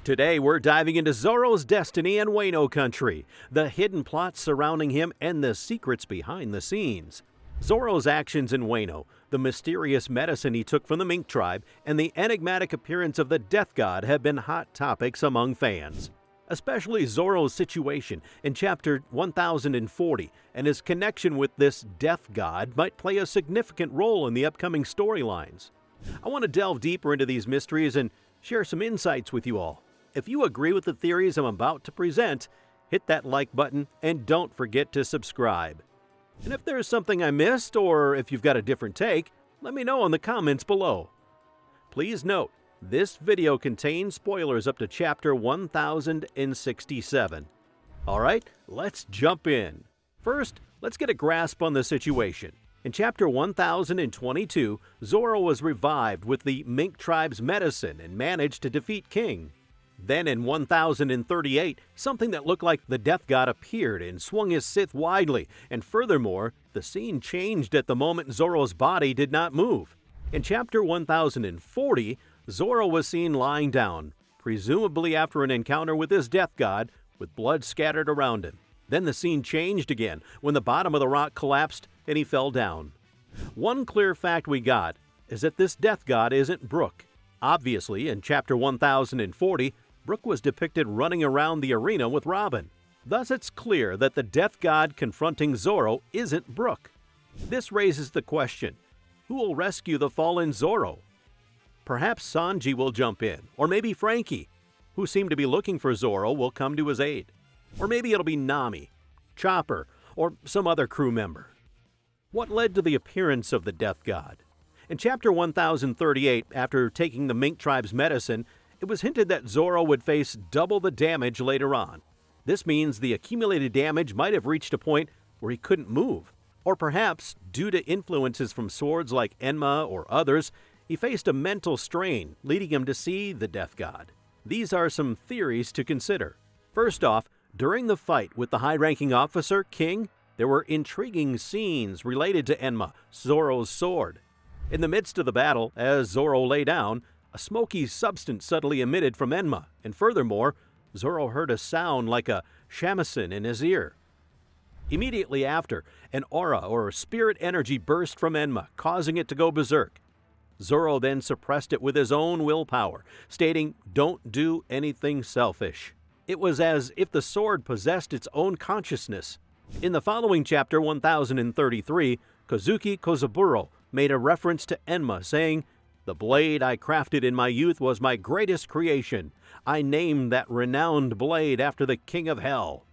Today, we're diving into Zoro's destiny in Wano country, the hidden plots surrounding him, and the secrets behind the scenes. Zoro's actions in Wano, the mysterious medicine he took from the mink tribe, and the enigmatic appearance of the death god have been hot topics among fans. Especially Zoro's situation in Chapter 1040 and his connection with this death god might play a significant role in the upcoming storylines. I want to delve deeper into these mysteries and share some insights with you all. If you agree with the theories I'm about to present, hit that like button and don't forget to subscribe. And if there's something I missed or if you've got a different take, let me know in the comments below. Please note, this video contains spoilers up to Chapter 1067. Alright, let's jump in. First, let's get a grasp on the situation. In Chapter 1022, Zoro was revived with the mink tribe's medicine and managed to defeat King. Then in 1038, something that looked like the death god appeared and swung his scythe widely, and furthermore, the scene changed at the moment Zoro's body did not move. In Chapter 1040, Zoro was seen lying down, presumably after an encounter with his death god, with blood scattered around him. Then the scene changed again when the bottom of the rock collapsed and he fell down. One clear fact we got is that this death god isn't Brook. Obviously, in Chapter 1040, Brook was depicted running around the arena with Robin. Thus, it's clear that the death god confronting Zoro isn't Brook. This raises the question, who will rescue the fallen Zoro? Perhaps Sanji will jump in, or maybe Frankie, who seemed to be looking for Zoro, will come to his aid. Or maybe it'll be Nami, Chopper, or some other crew member. What led to the appearance of the death god? In Chapter 1038, after taking the mink tribe's medicine, it was hinted that Zoro would face double the damage later on. This means the accumulated damage might have reached a point where he couldn't move. Or perhaps, due to influences from swords like Enma or others, he faced a mental strain, leading him to see the death god. These are some theories to consider. First off, during the fight with the high-ranking officer, King, there were intriguing scenes related to Enma, Zoro's sword. In the midst of the battle, as Zoro lay down, a smoky substance suddenly emitted from Enma, and furthermore, Zoro heard a sound like a shamisen in his ear. Immediately after, an aura or spirit energy burst from Enma, causing it to go berserk. Zoro then suppressed it with his own willpower, stating, "Don't do anything selfish." It was as if the sword possessed its own consciousness. In the following chapter, 1033, Kozuki Kozaburo made a reference to Enma, saying, "The blade I crafted in my youth was my greatest creation. I named that renowned blade after the king of hell."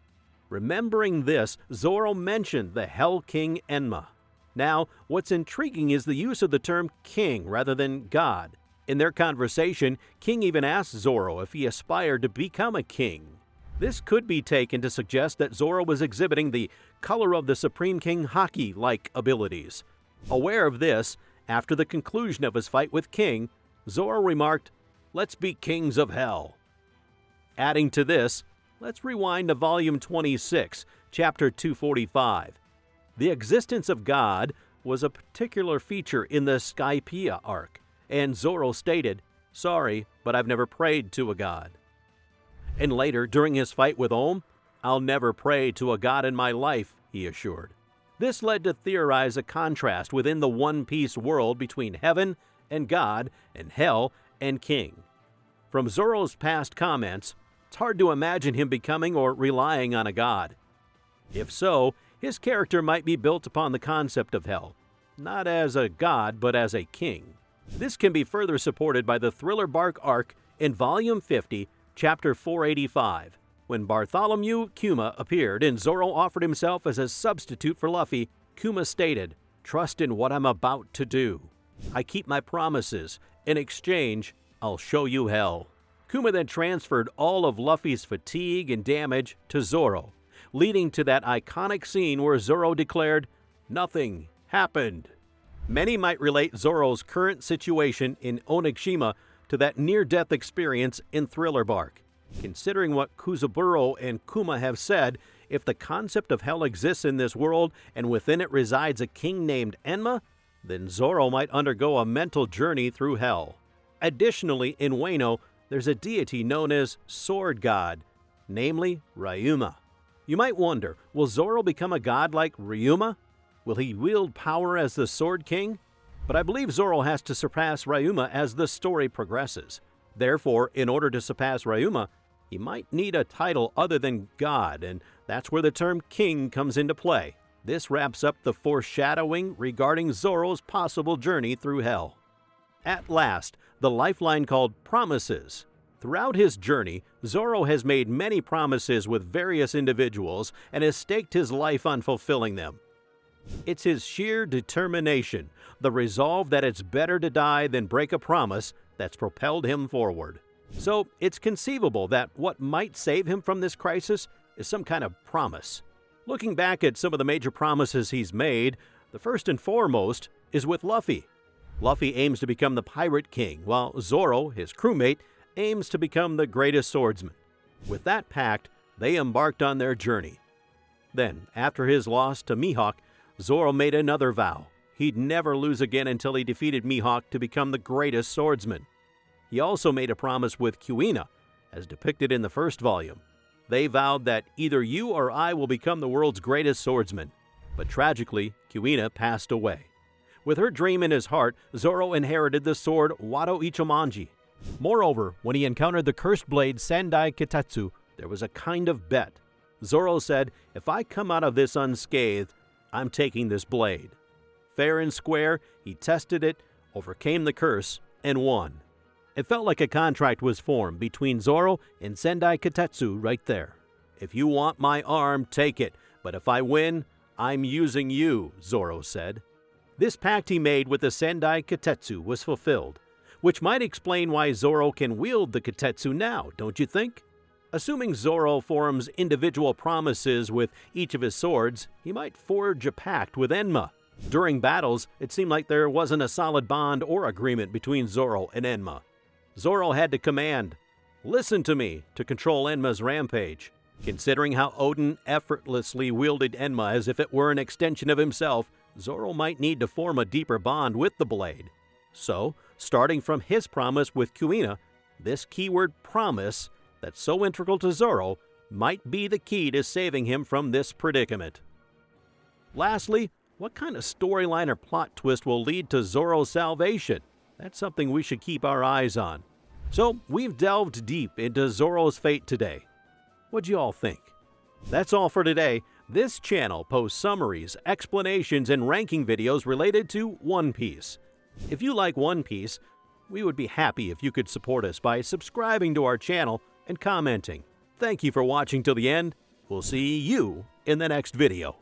Remembering this, Zoro mentioned the Hell King Enma. Now, what's intriguing is the use of the term king rather than god. In their conversation, King even asked Zoro if he aspired to become a king. This could be taken to suggest that Zoro was exhibiting the color of the Supreme King Haki-like abilities. Aware of this, after the conclusion of his fight with King, Zoro remarked, "Let's be kings of hell." Adding to this, let's rewind to Volume 26, Chapter 245. The existence of God was a particular feature in the Skypiea arc, and Zoro stated, "Sorry, but I've never prayed to a god." And later, during his fight with Om, "I'll never pray to a god in my life," he assured. This led to theorize a contrast within the One Piece world between heaven and God and hell and king. From Zoro's past comments, it's hard to imagine him becoming or relying on a god. If so, his character might be built upon the concept of hell, not as a god but as a king. This can be further supported by the Thriller Bark arc in Volume 50, Chapter 485. When Bartholomew Kuma appeared and Zoro offered himself as a substitute for Luffy, Kuma stated, "Trust in what I'm about to do. I keep my promises. In exchange, I'll show you hell." Kuma then transferred all of Luffy's fatigue and damage to Zoro, leading to that iconic scene where Zoro declared, "Nothing happened." Many might relate Zoro's current situation in Onigashima to that near-death experience in Thriller Bark. Considering what Kozaburo and Kuma have said, if the concept of hell exists in this world and within it resides a king named Enma, then Zoro might undergo a mental journey through hell. Additionally, in Wano, there's a deity known as Sword God, namely Ryuma. You might wonder, will Zoro become a god like Ryuma? Will he wield power as the Sword King? But I believe Zoro has to surpass Ryuma as the story progresses. Therefore, in order to surpass Ryuma, he might need a title other than God, and that's where the term king comes into play. This wraps up the foreshadowing regarding Zoro's possible journey through hell. At last, the lifeline called promises. Throughout his journey, Zoro has made many promises with various individuals and has staked his life on fulfilling them. It's his sheer determination, the resolve that it's better to die than break a promise, that's propelled him forward. So it's conceivable that what might save him from this crisis is some kind of promise. Looking back at some of the major promises he's made, the first and foremost is with Luffy. Luffy aims to become the Pirate King, while Zoro, his crewmate, aims to become the greatest swordsman. With that pact, they embarked on their journey. Then, after his loss to Mihawk, Zoro made another vow. He'd never lose again until he defeated Mihawk to become the greatest swordsman. He also made a promise with Kuina, as depicted in the first volume. They vowed that either you or I will become the world's greatest swordsman. But tragically, Kuina passed away. With her dream in his heart, Zoro inherited the sword Wado Ichimonji. Moreover, when he encountered the cursed blade Sendai Kitetsu, there was a kind of bet. Zoro said, "If I come out of this unscathed, I'm taking this blade." Fair and square, he tested it, overcame the curse, and won. It felt like a contract was formed between Zoro and Sendai Kitetsu right there. "If you want my arm, take it, but if I win, I'm using you," Zoro said. This pact he made with the Sendai Kitetsu was fulfilled, which might explain why Zoro can wield the Kitetsu now, don't you think? Assuming Zoro forms individual promises with each of his swords, he might forge a pact with Enma. During battles, it seemed like there wasn't a solid bond or agreement between Zoro and Enma. Zoro had to command, "Listen to me," to control Enma's rampage. Considering how Odin effortlessly wielded Enma as if it were an extension of himself, Zoro might need to form a deeper bond with the blade. So, starting from his promise with Kuina, this keyword promise that's so integral to Zoro might be the key to saving him from this predicament. Lastly, what kind of storyline or plot twist will lead to Zoro's salvation? That's something we should keep our eyes on. So, we've delved deep into Zoro's fate today. What'd you all think? That's all for today. This channel posts summaries, explanations, and ranking videos related to One Piece. If you like One Piece, we would be happy if you could support us by subscribing to our channel and commenting. Thank you for watching till the end. We'll see you in the next video.